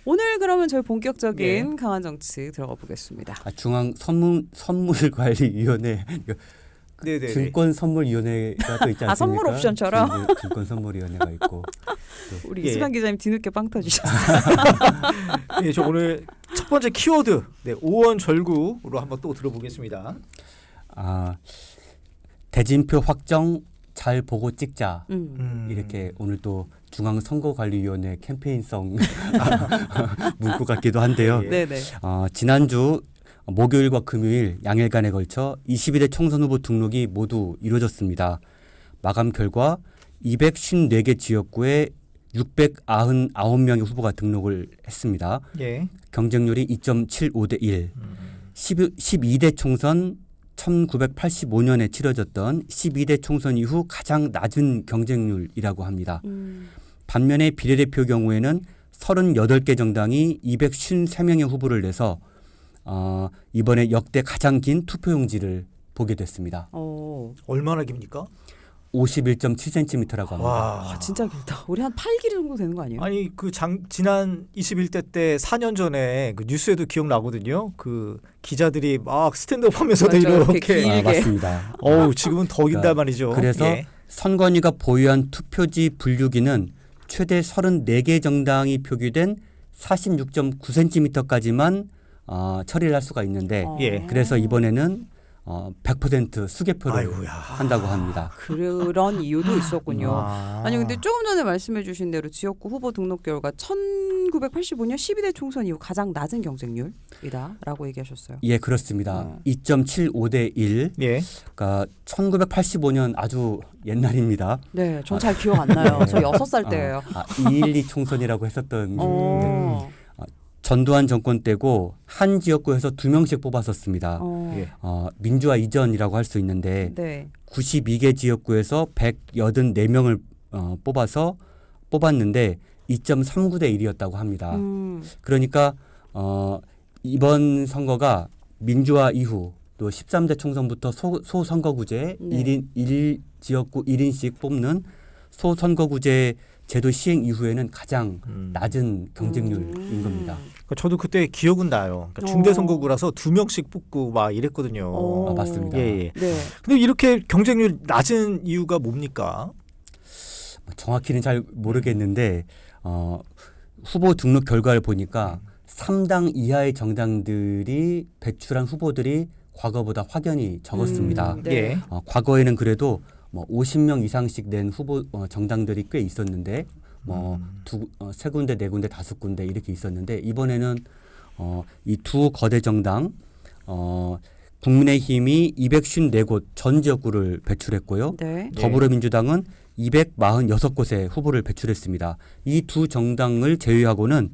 오늘 그러면 저희 본격적인 예. 강한 정치 들어가 보겠습니다. 중앙 선물관리위원회 네네. 증권선물위원회가 또 있지 않습니까? 선물 옵션처럼? 증권선물위원회가 있고 우리 예. 이수강 기자님 뒤늦게 빵 터주셨어요. 예, 저 오늘 첫 번째 키워드 오원절구로 한번 또 들어보겠습니다. 대진표 확정 잘 보고 찍자. 음. 이렇게 오늘 또 중앙선거관리위원회 캠페인성 문구 같기도 한데요. 예. 네네. 지난주 목요일과 금요일 양일간에 걸쳐 22대 총선 후보 등록이 모두 이루어졌습니다. 마감 결과 254개 지역구에 699명의 후보가 등록을 했습니다. 예. 경쟁률이 2.75대 1. 12대 총선 1985년에 치러졌던 12대 총선 이후 가장 낮은 경쟁률이라고 합니다. 반면에 비례대표 경우에는 38개 정당이 253명의 후보를 내서 이번에 역대 가장 긴 투표용지를 보게 됐습니다. 얼마나 깁니까? 51.7cm라고 합니다. 와, 진짜 길다. 우리 한 8길 정도 되는 거 아니에요? 아니 지난 21대 때 4년 전에 그 뉴스에도 기억나거든요. 그 기자들이 막 스탠드업하면서도 맞아요. 이렇게 길게. 맞습니다. 지금은 더 긴다 말이죠. 그래서 예. 선관위가 보유한 투표지 분류기는 최대 34개 정당이 표기된 46.9cm까지만 처리를 할 수가 있는데 예. 그래서 이번에는 100% 수개표를 아이고야. 한다고 합니다. 그런 이유도 있었군요. 아. 아니 근데 조금 전에 말씀해 주신 대로 지역구 후보 등록 결과 1985년 12대 총선 이후 가장 낮은 경쟁률이다라고 얘기하셨어요. 예, 그렇습니다. 2.75대 1. 예. 그러니까 1985년 아주 옛날입니다. 네, 전 잘 기억 안 나요. 네. 저 6살 때예요. 212 총선이라고 했었던 어. 전두환 정권 때고 한 지역구에서 2명씩 뽑았었습니다. 예. 민주화 이전이라고 할 수 있는데 네. 92개 지역구에서 184명을 뽑았는데 2.39대 1이었다고 합니다. 그러니까 이번 선거가 민주화 이후 또 13대 총선부터 소선거구제 네. 1지역구 1인씩 뽑는 소선거구제 제도 시행 이후에는 가장 낮은 경쟁률인 겁니다. 그러니까 저도 그때 기억은 나요. 그러니까 중대 선거구라서 2명씩 뽑고 막 이랬거든요. 맞습니다. 예, 예. 네. 근데 이렇게 경쟁률 낮은 이유가 뭡니까? 정확히는 잘 모르겠는데 후보 등록 결과를 보니까 3당 이하의 정당들이 배출한 후보들이 과거보다 확연히 적었습니다. 네. 예. 과거에는 그래도 50명 이상씩 낸 후보 정당들이 꽤 있었는데 세 군데, 네 군데, 다섯 군데 이렇게 있었는데 이번에는 이 두 거대 정당 국민의힘이 254곳 전 지역구를 배출했고요. 네. 더불어민주당은 246곳의 후보를 배출했습니다. 이 두 정당을 제외하고는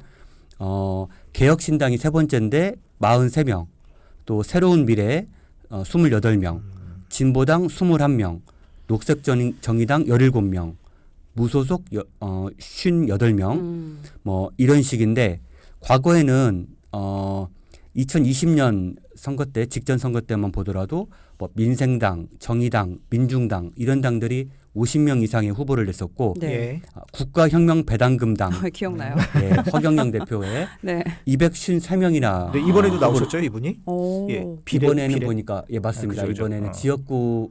개혁신당이 세 번째인데 43명, 또 새로운 미래 28명, 진보당 21명, 녹색정의당 17명, 무소속 58명 이런 식인데 과거에는 2020년 선거 때 직전 선거 때만 보더라도 민생당, 정의당, 민중당 이런 당들이 50명 이상의 후보를 냈었고 네. 예. 국가혁명배당금당 기억나요? 허경영 대표의 네. 253명이나 네, 이번에도 나오셨죠, 이분이? 예. 이번에는 보니까 맞습니다. 그죠, 그죠. 이번에는 지역구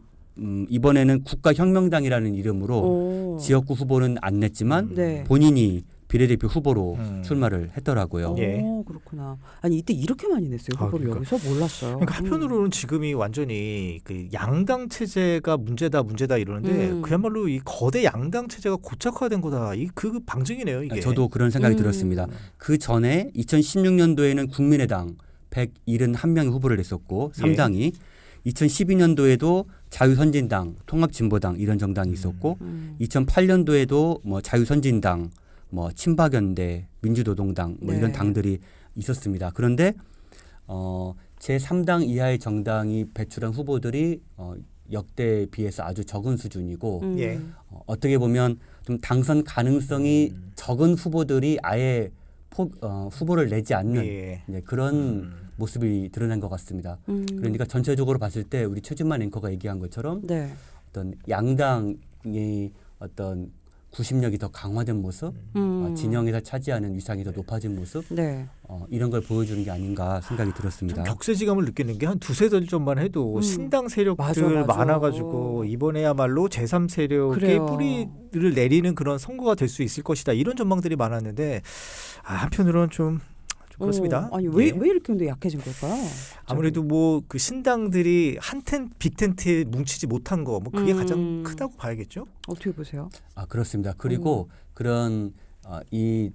이번에는 국가혁명당이라는 이름으로 지역구 후보는 안 냈지만 네. 본인이 비례대표 후보로 출마를 했더라고요. 예. 그렇구나. 아니 이때 이렇게 많이 냈어요. 후보를 그러니까. 여기서 몰랐어요. 그러니까 한편으로는 지금이 완전히 그 양당 체제가 문제다 이러는데 그야말로 이 거대 양당 체제가 고착화된 거다. 그 방증이네요, 이게. 저도 그런 생각이 들었습니다. 그 전에 2016년도에는 국민의당 171명의 후보를 냈었고 3당이 2012년도에도 자유선진당, 통합진보당 이런 정당이 있었고 2008년도에도 자유선진당, 친박연대, 민주노동당 네. 이런 당들이 있었습니다. 그런데 제3당 이하의 정당이 배출한 후보들이 역대에 비해서 아주 적은 수준이고 예. 어떻게 보면 좀 당선 가능성이 적은 후보들이 아예 후보를 내지 않는 예. 그런 모습이 드러난 것 같습니다. 그러니까 전체적으로 봤을 때 우리 최준만 앵커가 얘기한 것처럼 네. 어떤 양당이 어떤 구심력이 더 강화된 모습, 진영에서 차지하는 위상이 더 높아진 모습, 네. 이런 걸 보여주는 게 아닌가 생각이 들었습니다. 좀 격세지감을 느끼는 게 한 두세 달 전만 해도 신당 세력들 맞아, 맞아. 많아가지고 이번에야말로 제3 세력의 그래요. 뿌리를 내리는 그런 선거가 될 수 있을 것이다 이런 전망들이 많았는데 한편으로는 좀 그렇습니다. 아니 왜 예. 이렇게 근데 약해진 걸까요? 아무래도 뭐 그 신당들이 한 빅텐트에 뭉치지 못한 거 뭐 그게 가장 크다고 봐야겠죠. 어떻게 보세요? 그렇습니다. 그리고 그런 이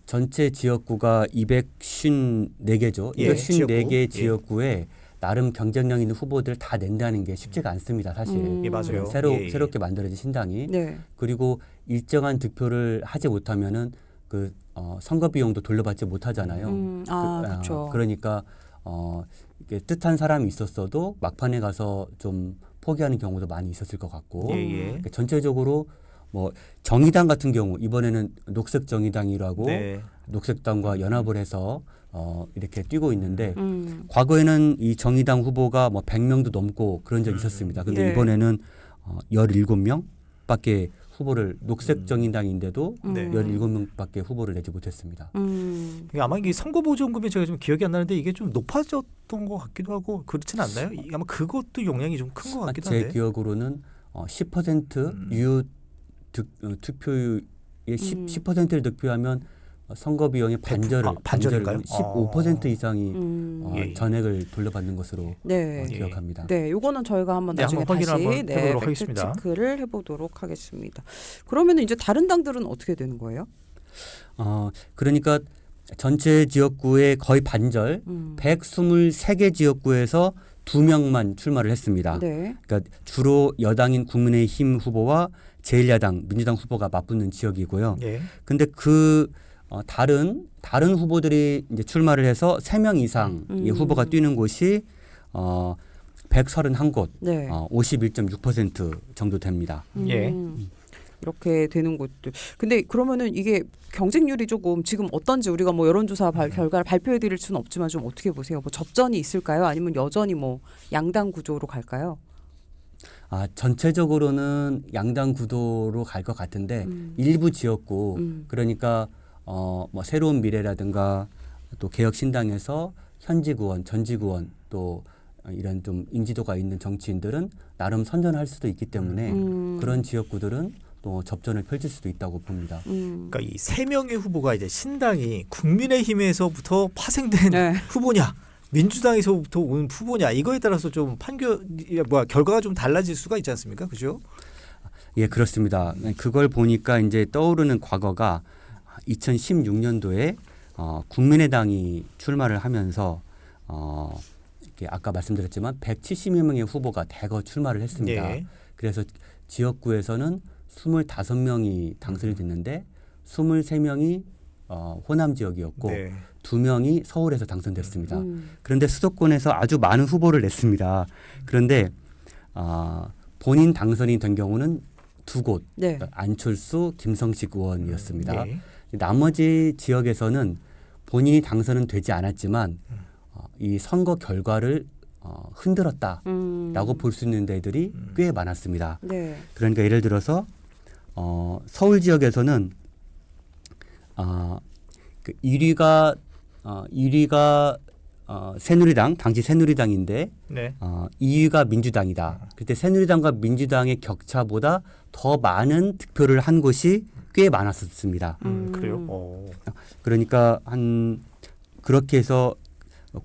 전체 지역구가 254개죠. 예, 254개 지역구. 지역구에 나름 경쟁력 있는 후보들 다 낸다는 게 쉽지가 않습니다. 사실 예, 맞아요. 새롭게 만들어진 신당이 네. 그리고 일정한 득표를 하지 못하면은 그 선거 비용도 돌려받지 못하잖아요. 그렇죠. 그러니까 이게 뜻한 사람이 있었어도 막판에 가서 좀 포기하는 경우도 많이 있었을 것 같고 예. 그러니까 전체적으로 뭐 정의당 같은 경우 이번에는 녹색 정의당이라고 네. 녹색당과 연합을 해서 이렇게 뛰고 있는데 음. 과거에는 이 정의당 후보가 뭐 100명도 넘고 그런 적이 있었습니다. 근데 네. 이번에는 17명밖에 후보를 녹색 정의당인데도 네. 17명밖에 후보를 내지 못했습니다. 아마 이게 선거보조금이 제가 좀 기억이 안 나는데 이게 좀 높아졌던 것 같기도 하고 그렇진 않나요? 아마 그것도 영향이 좀 큰 것 같기도 제 한데. 기억으로는 10% 유효 투표율의 10%를 득표하면 선거 비용의 반절인가요? 15% 이상이 예. 전액을 돌려받는 것으로 네. 기억합니다. 네, 요거는 저희가 한번 네, 나중에 한번 확인을 다시 한번 해보도록 하겠습니다. 체크를 해보도록 하겠습니다. 그러면 이제 다른 당들은 어떻게 되는 거예요? 그러니까 전체 지역구의 거의 반절 123개 지역구에서 2명만 출마를 했습니다. 네. 그러니까 주로 여당인 국민의힘 후보와 제1야당 민주당 후보가 맞붙는 지역이고요. 예. 근데 다른 후보들이 이제 출마를 해서 3명 이상의 후보가 뛰는 곳이 131곳, 네. 51.6% 정도 됩니다. 예. 이렇게 되는 곳들. 근데 그러면은 이게 경쟁률이 조금 지금 어떤지 우리가 뭐 여론조사 결과를 발표해드릴 수는 없지만 좀 어떻게 보세요? 뭐 접전이 있을까요? 아니면 여전히 뭐 양당 구조로 갈까요? 전체적으로는 양당 구도로 갈 것 같은데 일부 지역구 그러니까 뭐 새로운 미래라든가 또 개혁신당에서 현직의원, 전직의원 또 이런 좀 인지도가 있는 정치인들은 나름 선전할 수도 있기 때문에 그런 지역구들은 또 접전을 펼칠 수도 있다고 봅니다. 그러니까 이 세 명의 후보가 이제 신당이 국민의힘에서부터 파생된 네. 후보냐, 민주당에서부터 온 후보냐 이거에 따라서 좀 결과가 좀 달라질 수가 있지 않습니까? 그죠? 예, 그렇습니다. 그걸 보니까 이제 떠오르는 과거가 2016년도에 국민의당이 출마를 하면서 이렇게 아까 말씀드렸지만 170여 명의 후보가 대거 출마를 했습니다. 예. 그래서 지역구에서는 25명이 당선이 됐는데 23명이 호남 지역이었고 네. 2명이 서울에서 당선됐습니다. 그런데 수도권에서 아주 많은 후보를 냈습니다. 그런데 본인 당선이 된 경우는 2곳, 네. 안철수, 김성식 의원이었습니다. 예. 나머지 지역에서는 본인이 당선은 되지 않았지만 이 선거 결과를 흔들었다라고 볼 수 있는 데들이 꽤 많았습니다. 네. 그러니까 예를 들어서 서울 지역에서는 그 1위가 새누리당 당시 새누리당인데 네. 2위가 민주당이다. 그때 새누리당과 민주당의 격차보다 더 많은 득표를 한 곳이 꽤 많았었습니다. 그래요? 그러니까 그렇게 해서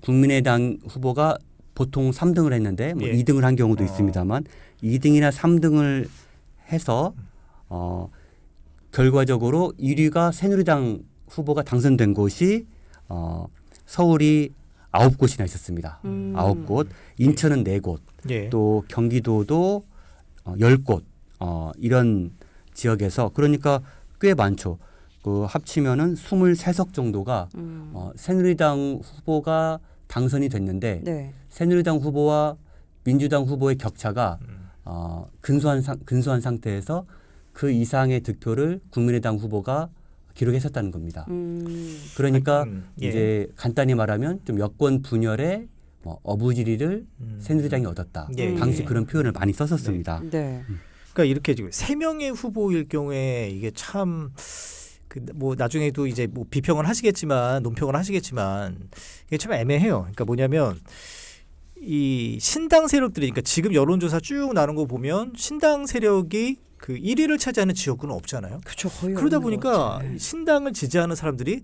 국민의당 후보가 보통 3등을 했는데 뭐 예. 2등을 한 경우도 있습니다만 2등이나 3등을 해서 결과적으로 1위가 새누리당 후보가 당선된 곳이 서울이 9곳이나 있었습니다. 9곳, 인천은 4곳, 예. 또 경기도도 10곳 이런 지역에서 그러니까 꽤 많죠. 그 합치면은 23석 정도가 새누리당 후보가 당선이 됐는데 네. 새누리당 후보와 민주당 후보의 격차가 근소한 상태에서 그 이상의 득표를 국민의당 후보가 기록했었다는 겁니다. 그러니까 예. 이제 간단히 말하면 좀 여권 분열의 어부지리를 새누리당이 얻었다. 예. 당시 그런 표현을 많이 썼었습니다. 네. 그러니까 이렇게 지금 3명의 후보일 경우에 이게 참 뭐 나중에도 이제 뭐 비평을 하시겠지만 논평을 하시겠지만 이게 참 애매해요. 그러니까 뭐냐면 이 신당 세력들이 그러니까 지금 여론조사 쭉 나눈 거 보면 신당 세력이 그 1위를 차지하는 지역구는 없잖아요. 그렇죠. 거의 그러다 없는 보니까 것 같아요. 신당을 지지하는 사람들이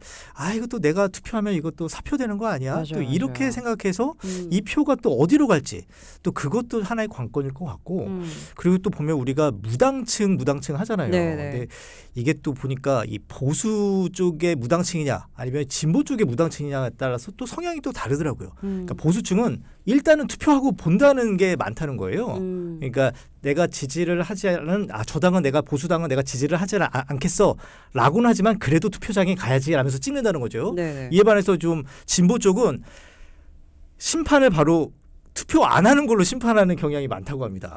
이것도 내가 투표하면 이것도 사표되는 거 아니야? 맞아요, 또 이렇게 맞아요. 생각해서 음. 이 표가 또 어디로 갈지 또 그것도 하나의 관건일 것 같고 그리고 또 보면 우리가 무당층 하잖아요. 네네. 근데 이게 또 보니까 이 보수 쪽의 무당층이냐 아니면 진보 쪽의 무당층이냐에 따라서 또 성향이 또 다르더라고요. 그러니까 보수층은 일단은 투표하고 본다는 게 많다는 거예요. 그러니까 내가 지지를 하지 않은 저 당은 내가 보수당은 내가 지지를 하지 않겠어라고는 하지만 그래도 투표장에 가야지라면서 찍는다는 거죠. 네네. 이에 반해서 좀 진보 쪽은 심판을 바로 투표 안 하는 걸로 심판하는 경향이 많다고 합니다.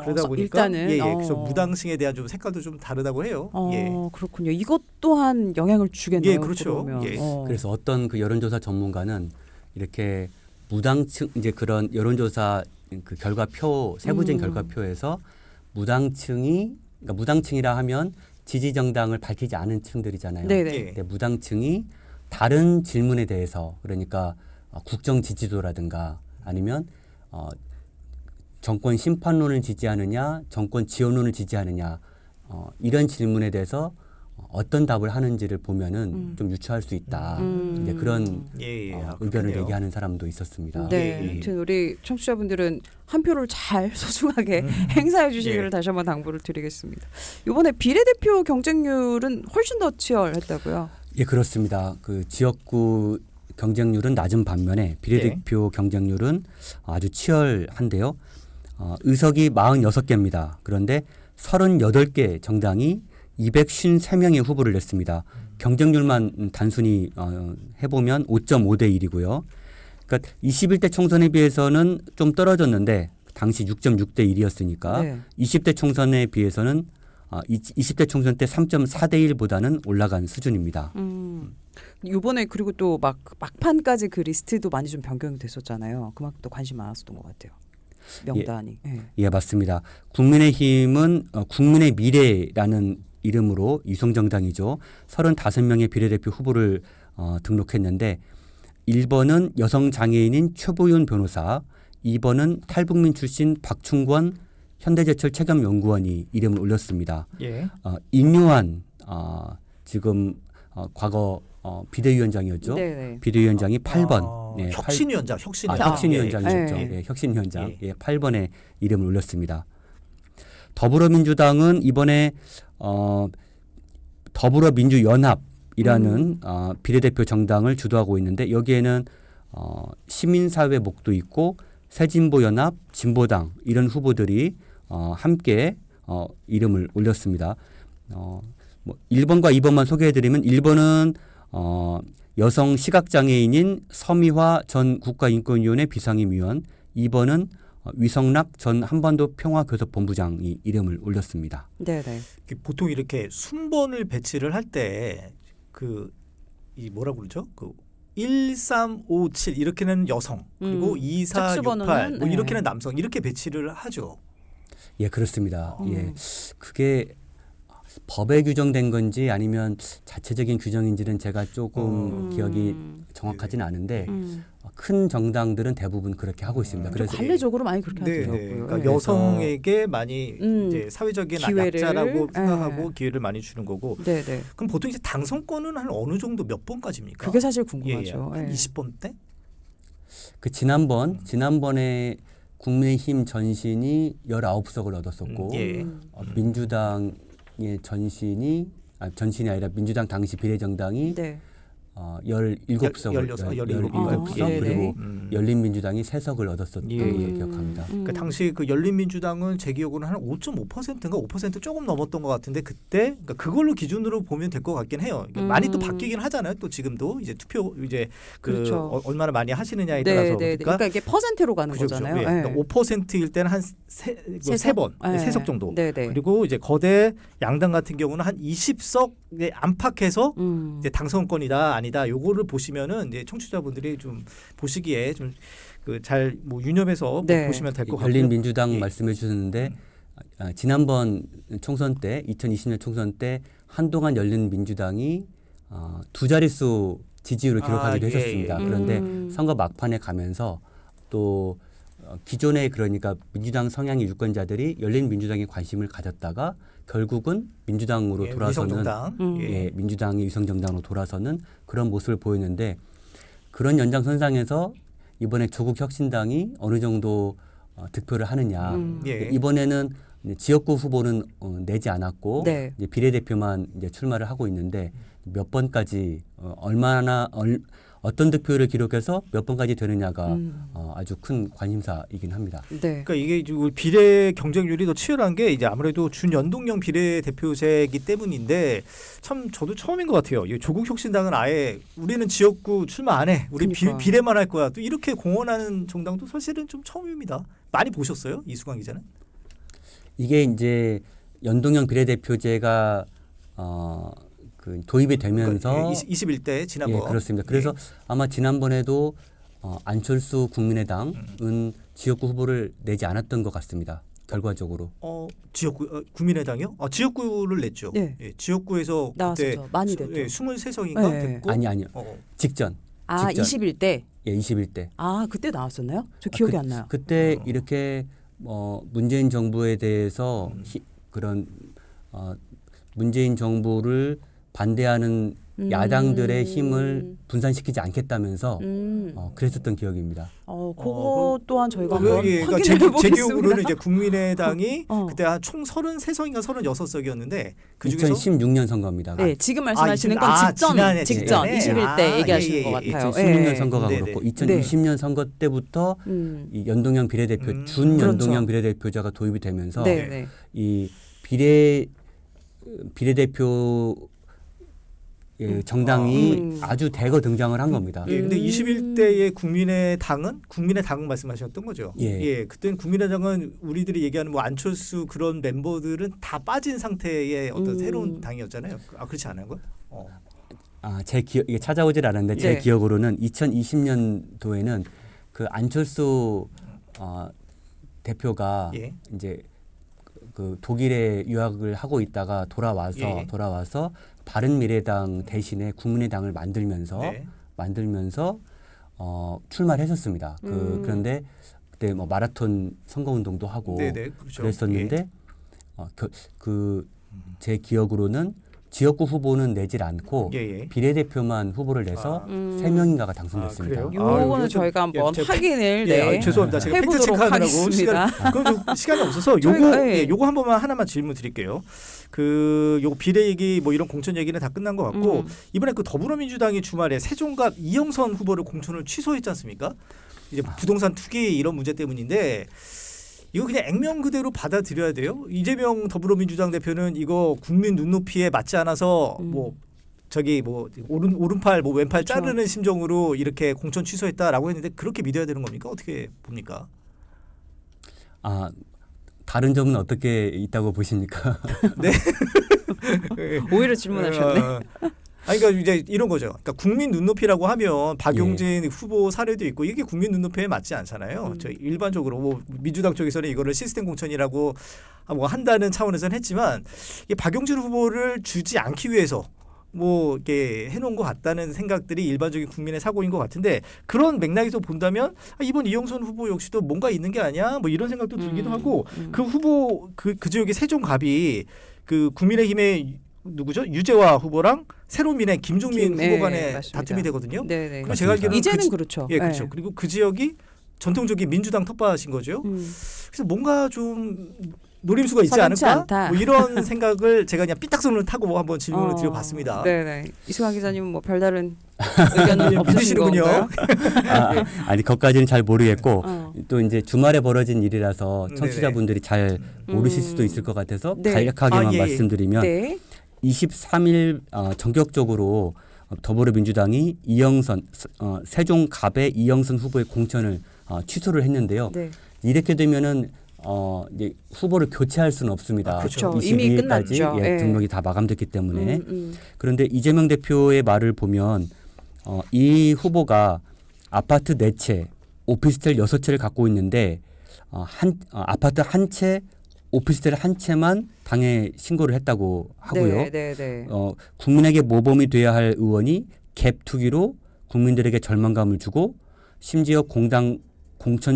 그러다 보니까 일단은 그래서 무당층에 대한 좀 색깔도 좀 다르다고 해요. 그렇군요. 이것 또한 영향을 주겠네요. 예, 그렇죠. 그러면. 예. 그래서 어떤 그 여론조사 전문가는 이렇게 무당층 이제 그런 여론조사 그 결과표 세부적인 결과표에서 그러니까 무당층이라 하면 지지 정당을 밝히지 않은 층들이잖아요. 네네. 예. 근데 무당층이 다른 질문에 대해서 그러니까 국정 지지도라든가 아니면 정권 심판론을 지지하느냐, 정권 지원론을 지지하느냐 이런 질문에 대해서 어떤 답을 하는지를 보면은 좀 유추할 수 있다. 이제 그런 의견을 그렇겠네요. 얘기하는 사람도 있었습니다. 네, 아무튼 우리 청취자분들은 한 표를 잘 소중하게 행사해 주시기를 다시 한번 당부를 드리겠습니다. 이번에 비례대표 경쟁률은 훨씬 더 치열했다고요? 예, 그렇습니다. 그 지역구 경쟁률은 낮은 반면에 비례대표 경쟁률은 아주 치열한데요. 의석이 46개입니다. 그런데 38개 정당이 253명의 후보를 냈습니다. 경쟁률만 단순히 해보면 5.5대 1이고요. 그러니까 21대 총선에 비해서는 좀 떨어졌는데 당시 6.6대 1이었으니까 네. 20대 총선에 비해서는 20대 총선 때 3.4대 1보다는 올라간 수준입니다. 이번에 그리고 또 막판까지 그 리스트도 많이 좀 변경이 됐었잖아요. 그만큼 또 관심 많았었던 것 같아요. 명단이. 예, 맞습니다. 국민의힘은 국민의 미래라는 이름으로 유성정당이죠. 35명의 비례대표 후보를 등록했는데 1번은 여성장애인인 최보윤 변호사, 2번은 탈북민 출신 박충권 현대제철 체감연구원이 이름을 올렸습니다. 예. 임요한 지금 과거 비대위원장이었죠. 네네. 비대위원장이 8번. 네, 혁신위원장. 혁신위원장이었죠. 예. 예, 혁신위원장. 8번에 이름을 올렸습니다. 더불어민주당은 이번에 더불어민주연합이라는 비례대표 정당을 주도하고 있는데 여기에는 시민사회 목도 있고 새진보연합, 진보당 이런 후보들이 함께 이름을 올렸습니다. 뭐 1번과 2번만 소개해드리면 1번은 여성 시각장애인인 서미화 전 국가인권위원회 비상임위원, 2번은 위성락 전 한반도 평화교섭본부장이 이름을 올렸습니다. 네네. 보통 이렇게 순번을 배치를 할 때 이 뭐라고 그러죠? 1357 이렇게는 여성 그리고 2468 뭐 이렇게는 남성 이렇게 배치를 하죠. 예, 그렇습니다. 예, 그게 법에 규정된 건지 아니면 자체적인 규정인지는 제가 조금 기억이 정확하지는 않은데 큰 정당들은 대부분 그렇게 하고 있습니다. 그래서 관례적으로 많이 그렇게 하더라고요. 그러니까 여성에게 많이 이제 사회적인 기회를, 약자라고 생각하고 기회를 많이 주는 거고. 네네. 그럼 보통 이제 당선권은 한 어느 정도 몇 번까지입니까? 그게 사실 궁금하죠. 한 20번 대? 그 지난번에 국민의힘 전신이 19석을 얻었었고 민주당의 전신이 아니라 민주당 당시 비례정당이 17석 그리고 열린민주당이 3석을 얻었었던 걸로 기억합니다. 그 당시 그 열린민주당은 제 기억으로는 한 5.5%인가 5% 조금 넘었던 것 같은데 그때 그러니까 그걸로 기준으로 보면 될 것 같긴 해요. 많이 또 바뀌긴 하잖아요. 또 지금도 이제 투표 이제 그렇죠. 얼마나 많이 하시느냐에 따라서 그러니까 이게 퍼센트로 가는 거잖아요. 예. 그러니까 5%일 때는 한 세 번, 세 석 정도. 네네. 그리고 이제 거대 양당 같은 경우는 한 20석에 안팎에서 이제 당선권이다 아니다 요거를 보시면은 이제 청취자분들이 좀 보시기에 좀 그 잘 뭐 유념해서 보시면 될 것 같고요. 열린민주당 말씀해 주셨는데 지난번 총선 때 2020년 총선 때 한동안 열린민주당이 두 자릿수 지지율을 기록하기도 예, 했었습니다. 예. 그런데 선거 막판에 가면서 또 기존에 그러니까 민주당 성향의 유권자들이 열린민주당에 관심을 가졌다가 결국은 민주당으로 예, 돌아서는 위성정당. 예, 민주당이 위성정당으로 돌아서는 그런 모습을 보였는데 그런 연장선상에서 이번에 조국혁신당이 어느 정도 득표를 하느냐. 예. 이번에는 이제 지역구 후보는 내지 않았고 네. 이제 비례대표만 이제 출마를 하고 있는데 몇 번까지 어떤 득표를 기록해서 몇 번까지 되느냐가 아주 큰 관심사이긴 합니다. 네. 그러니까 이게 지금 비례 경쟁률이 더 치열한 게 이제 아무래도 준연동형 비례대표제이기 때문인데 참 저도 처음인 것 같아요. 이 조국혁신당은 아예 우리는 지역구 출마 안 해. 우리 그러니까. 비례만 할 거야. 또 이렇게 공언하는 정당도 사실은 좀 처음입니다. 많이 보셨어요? 이수광 기자는? 이게 이제 연동형 비례대표제가 그 도입이 되면서 그러니까 21대 지난번. 예, 그렇습니다. 그래서 아마 지난번에도 안철수 국민의당은 지역구 후보를 내지 않았던 것 같습니다. 결과적으로. 지역구 국민의당이요? 지역구를 냈죠. 네. 예, 지역구에서 나왔었죠. 많이 됐죠. 23석인가 네. 됐고. 아니요. 직전. 직전. 21대. 예, 21대. 그때 나왔었나요? 저 기억이 안 나요. 그때 이렇게 문재인 정부에 대해서 그런 문재인 정부를 반대하는 야당들의 힘을 분산시키지 않겠다면서 그랬었던 기억입니다. 그거 또한 저희가 예, 한번 그러니까 확인해 제 보겠습니다. 기억으로는 이제 국민의당이 어. 그때 한 총 33석인가 36석이었는데 그 중에서 2016년 선거입니다. 네, 지금 말씀하시는 건 지난해, 직전 지난해. 21대 얘기하시는 예, 것 예, 예. 같아요. 2016년 선거가 네네. 그렇고 2020년 선거 때부터 이 연동형 비례대표 준연동형 그렇죠. 비례대표제가 도입이 되면서 네, 네. 이 비례대표 정당이 아주 대거 등장을 한 겁니다. 예, 근데 21대의 국민의당은 말씀하셨던 거죠. 예. 그때는 국민의당은 우리들이 얘기하는 뭐 안철수 그런 멤버들은 다 빠진 상태의 어떤 새로운 당이었잖아요. 그렇지 않은가요? 제 기억 이게 찾아오질 않았는데 제 네. 기억으로는 2020년도에는 그 안철수 대표가 예. 이제 그 독일에 유학을 하고 있다가 돌아와서 바른미래당 대신에 국민의당을 만들면서 출마를 했었습니다. 그런데 그때 뭐 마라톤 선거운동도 하고 네네, 그렇죠. 그랬었는데 제 기억으로는 지역구 후보는 내질 않고 비례대표만 후보를 내서 3명인가가 당선됐습니다. 그래요? 요거는 저희가 한번 확인을 죄송합니다. 제가 팩트 해보도록 체크하느라고 하겠습니다. 시간이 없어서 요거 한 번만 하나만 질문 드릴게요. 요거 비례 얘기 뭐 이런 공천 얘기는 다 끝난 것 같고 이번에 그 더불어민주당이 주말에 세종갑 이영선 후보를 공천을 취소했지 않습니까? 이제 부동산 투기 이런 문제 때문인데 이거 그냥 액면 그대로 받아들여야 돼요. 이재명 더불어민주당 대표는 이거 국민 눈높이에 맞지 않아서 오른팔 왼팔 그렇죠. 자르는 심정으로 이렇게 공천 취소했다라고 했는데 그렇게 믿어야 되는 겁니까? 어떻게 봅니까? 다른 점은 어떻게 있다고 보십니까? 네. 오히려 질문하셨네. 그러니까 이제 이런 거죠. 그러니까 국민 눈높이라고 하면 박용진 후보 사례도 있고 이게 국민 눈높이에 맞지 않잖아요. 저희 일반적으로 뭐 민주당 쪽에서는 이거를 시스템 공천이라고 뭐 한다는 차원에서는 했지만 이게 박용진 후보를 주지 않기 위해서 뭐 이렇게 해놓은 것 같다는 생각들이 일반적인 국민의 사고인 것 같은데 그런 맥락에서 본다면 이번 이영선 후보 역시도 뭔가 있는 게 아니야 뭐 이런 생각도 들기도 하고 그 후보 그 지역의 세종갑이 그 국민의힘의 누구죠? 유재화 후보랑 새로민의 김종민 후보 간의 다툼이 되거든요. 네네. 그리고 제가 알기로는 이제는 그렇죠. 예, 그렇죠. 그리고 그 지역이 전통적인 민주당 텃밭인 거죠. 그래서 뭔가 좀 노림수가 있지 않을까? 않다. 뭐 이런 생각을 제가 그냥 삐딱선을 타고 한번 질문을 드려봤습니다. 네네. 이수광 기자님은 뭐 별다른 의견은 없으신 믿으시는군요. 건가요? 아니 그것까지는 잘 모르겠고 또 이제 주말에 벌어진 일이라서 청취자분들이 잘 모르실 수도 있을 것 같아서 간략하게만 말씀드리면 네. 23일 전격적으로 더불어민주당이 세종갑의 이영선 후보의 공천을 취소를 했는데요. 네. 이렇게 되면은 이제 후보를 교체할 수는 없습니다. 그렇죠. 22일까지 이미 끝났죠. 등록이 다 마감됐기 때문에. 그런데 이재명 대표의 말을 보면 이 후보가 아파트 4채, 오피스텔 6채를 갖고 있는데 아파트 한 채 오피스텔 한 채만 당에 신고를 했다고 하고요. 네, 네, 네. 국민에게 모범이 돼야 할 의원이 갭 투기로 국민들에게 절망감을 주고 심지어 공천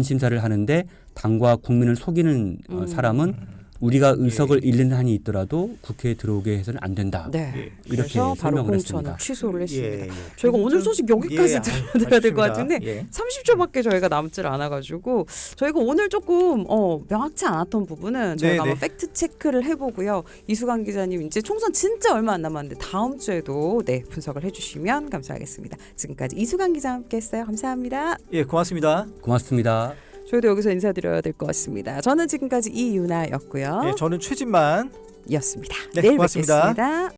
심사를 하는데 당과 국민을 속이는 사람은 우리가 의석을 잃는 한이 있더라도 국회에 들어오게 해서는 안 된다. 네. 예. 이렇게 그래서 바로 설명을 공천을 했습니다. 취소를 했습니다. 예, 예. 저희가 오늘 소식 여기까지 들려드려야 될 것 같은데 예. 30초밖에 저희가 남질 않아가지고 저희가 오늘 조금 명확치 않았던 부분은 저희가 네, 한번 네. 팩트 체크를 해보고요. 이수강 기자님 이제 총선 진짜 얼마 안 남았는데 다음 주에도 네 분석을 해주시면 감사하겠습니다. 지금까지 이수강 기자와 함께했어요. 감사합니다. 예, 고맙습니다. 고맙습니다. 저희도 여기서 인사드려야 될 것 같습니다. 저는 지금까지 이유나였고요. 예, 저는 최진만. 였습니다. 네, 내일 고맙습니다. 뵙겠습니다.